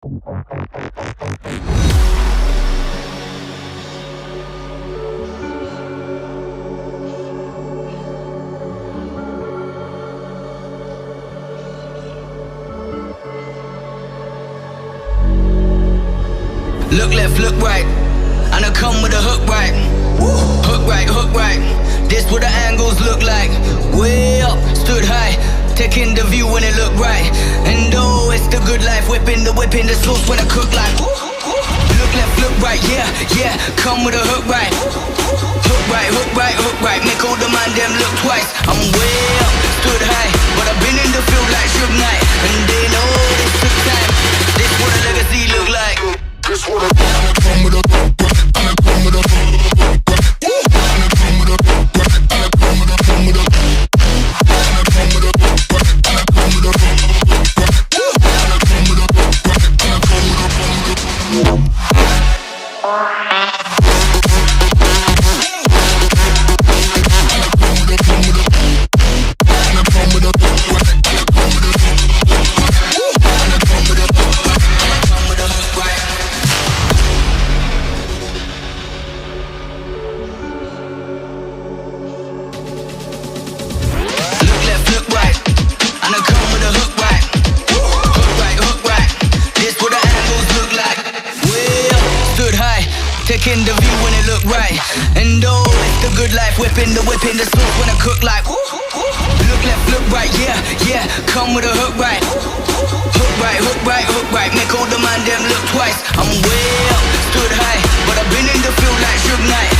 Look left, look right, and I come with a hook right. Hook right, hook right. This what the angles look like. Way up, stood high, taking the view when it look right. And oh, it's the good life, whipping the sauce when I cook like. Look left, look right, yeah, yeah. Come with a hook right. Hook right, hook right, hook right. Make all the man them look twice. I'm way up, stood high, but I've been in the field like Suge Knight. And they know this took time. This what a legacy look like. This what I come with a and I come with a and I come with a and I come with a come with a and I come with a and I come with a and I come with a and I come with a taking the view when it look right. And oh, it's the good life, whipping the sauce when I cook like. Look left, look right, yeah, yeah. Come with a hook right. Hook right, hook right, hook right. Make all the man them look twice. I'm way up, stood high, but I've been in the field like Suge Knight.